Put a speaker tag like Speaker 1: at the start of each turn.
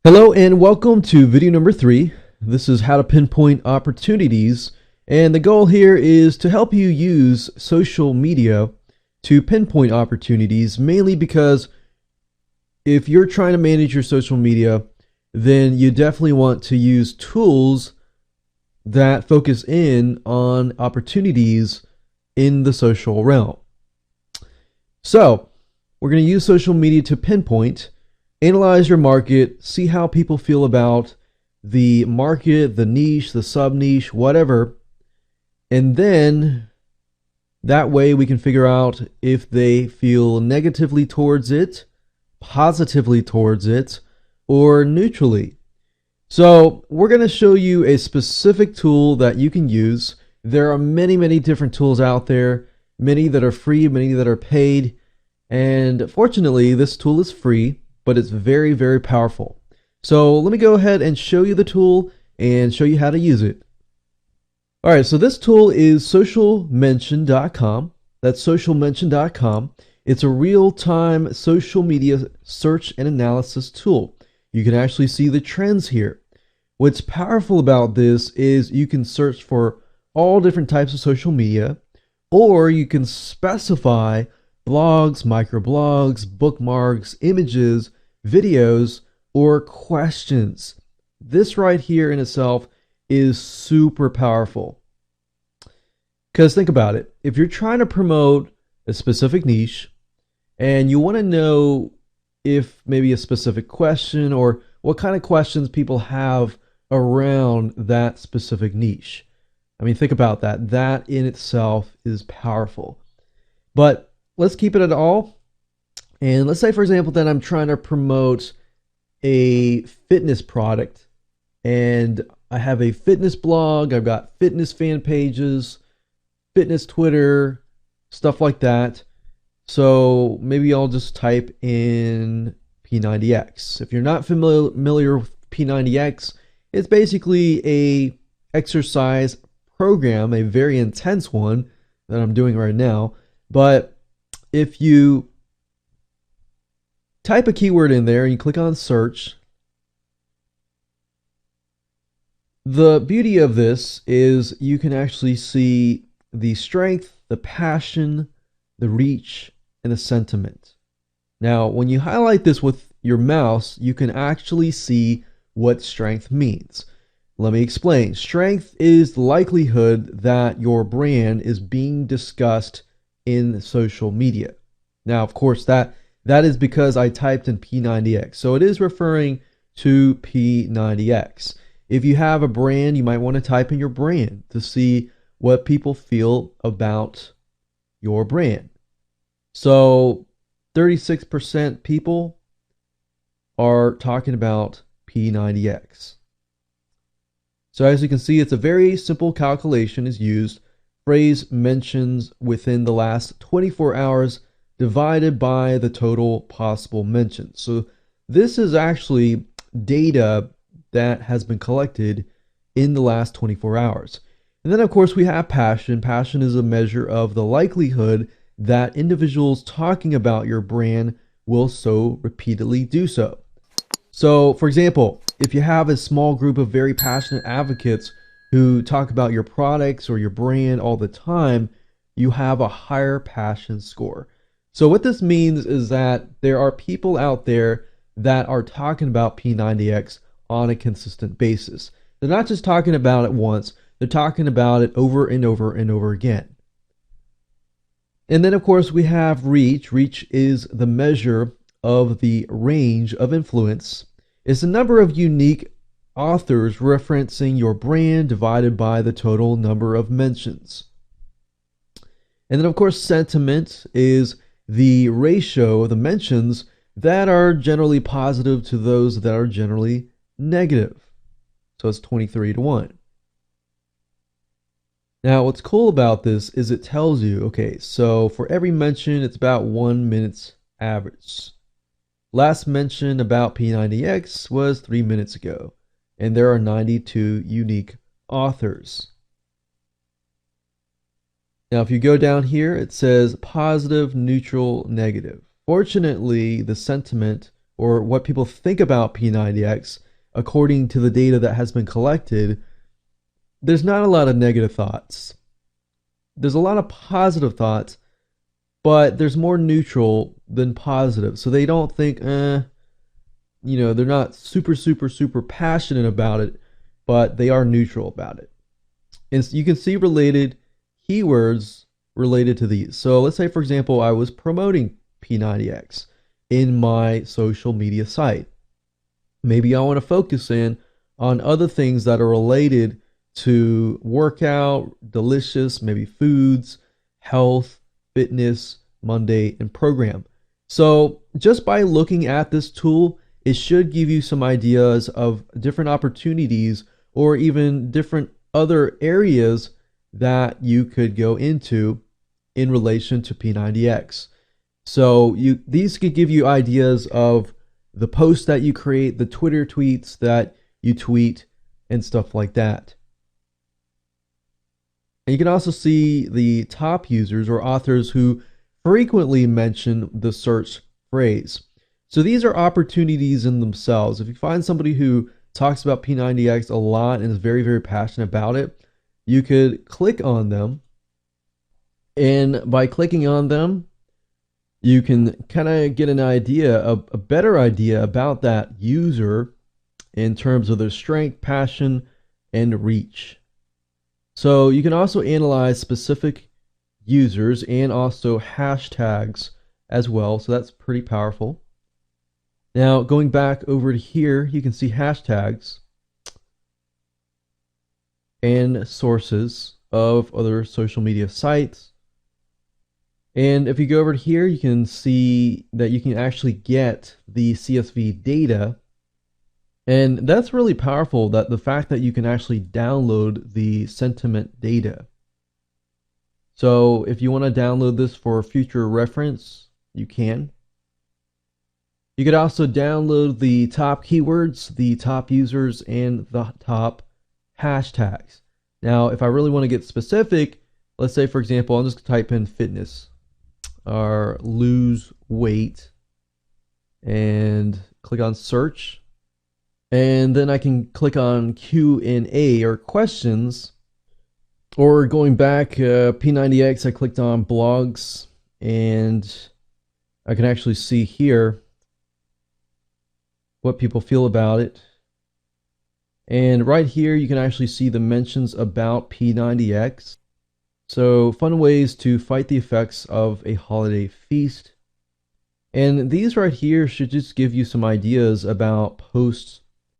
Speaker 1: Hello and welcome to video number 3. This is how to pinpoint opportunities, and the goal here is to help you use social media to pinpoint opportunities, mainly because if you're trying to manage your social media, then you definitely want to use tools that focus in on opportunities in the social realm. So, we're going to use social media to pinpoint, analyze your market, see how people feel about the market, the niche, the sub niche, whatever. And then that way we can figure out if they feel negatively towards it, positively towards it, or neutrally. So we're going to show you a specific tool that you can use. There are many different tools out there, many that are free, many that are paid. And fortunately, this tool is free, but it's very powerful. So let me go ahead and show you the tool and show you how to use it. All right, so this tool is socialmention.com. That's socialmention.com. It's a real-time social media search and analysis tool. You can actually see the trends here. What's powerful about this is you can search for all different types of social media, or you can specify blogs, microblogs, bookmarks, images, videos, or questions. This right here in itself is super powerful. Because think about it. If you're trying to promote a specific niche and you want to know if maybe a specific question or what kind of questions people have around that specific niche. I mean, think about that. That in itself is powerful. But let's keep it at all. And let's say, for example, that I'm trying to promote a fitness product and I have a fitness blog, I've got fitness fan pages, fitness Twitter, stuff like that. So maybe I'll just type in P90X. If you're not familiar with P90X, it's basically a exercise program, a very intense one that I'm doing right now. But if you type a keyword in there and you click on search, the beauty of this is you can actually see the strength, the passion, the reach, and the sentiment. Now, when you highlight this with your mouse, you can actually see what strength means. Let me explain. Strength is the likelihood that your brand is being discussed in social media. Now, of course, that is because I typed in P90X. So it is referring to P90X. If you have a brand, you might want to type in your brand to see what people feel about your brand. So 36% people are talking about P90X. So as you can see, it's a very simple calculation is used. Phrase mentions within the last 24 hours divided by the total possible mentions. So this is actually data that has been collected in the last 24 hours. And then of course we have passion. Passion is a measure of the likelihood that individuals talking about your brand will so repeatedly do so. So for example, if you have a small group of very passionate advocates who talk about your products or your brand all the time, you have a higher passion score. So what this means is that there are people out there that are talking about P90X on a consistent basis. They're not just talking about it once, they're talking about it over and over and over again. And then of course we have reach. Reach is the measure of the range of influence. It's the number of unique authors referencing your brand divided by the total number of mentions. And then of course sentiment is the ratio of the mentions that are generally positive to those that are generally negative. So it's 23-1. Now what's cool about this is it tells you, okay, so for every mention it's about 1 minute's average. Last mention about P90X was 3 minutes ago, and there are 92 unique authors. Now, if you go down here, it says positive, neutral, negative. Fortunately, the sentiment or what people think about P90X according to the data that has been collected, there's not a lot of negative thoughts. There's a lot of positive thoughts, but there's more neutral than positive. So they don't think, they're not super passionate about it, but they are neutral about it. And so you can see related keywords related to these. So let's say, for example, I was promoting P90X in my social media site. Maybe I want to focus in on other things that are related to workout, delicious, maybe foods, health, fitness, Monday, and program. So just by looking at this tool, it should give you some ideas of different opportunities or even different other areas that you could go into in relation to P90X. So these could give you ideas of the posts that you create, the Twitter tweets that you tweet, and stuff like that. And you can also see the top users or authors who frequently mention the search phrase. So these are opportunities in themselves. If you find somebody who talks about P90X a lot and is very passionate about it, you could click on them. And by clicking on them, you can kind of get an idea, a better idea about that user in terms of their strength, passion, and reach. So you can also analyze specific users and also hashtags as well. So that's pretty powerful. Now, going back over to here, you can see hashtags and sources of other social media sites. And if you go over to here, you can see that you can actually get the CSV data. And that's really powerful, that the fact that you can actually download the sentiment data. So if you want to download this for future reference, you can. You could also download the top keywords, the top users, and the top hashtags. Now, if I really want to get specific, let's say, for example, I'll just type in fitness or lose weight and click on search. And then I can click on Q&A or questions. Or going back, P90X, I clicked on blogs, and I can actually see here what people feel about it. And right here, you can actually see the mentions about P90X. So fun ways to fight the effects of a holiday feast. And these right here should just give you some ideas about posts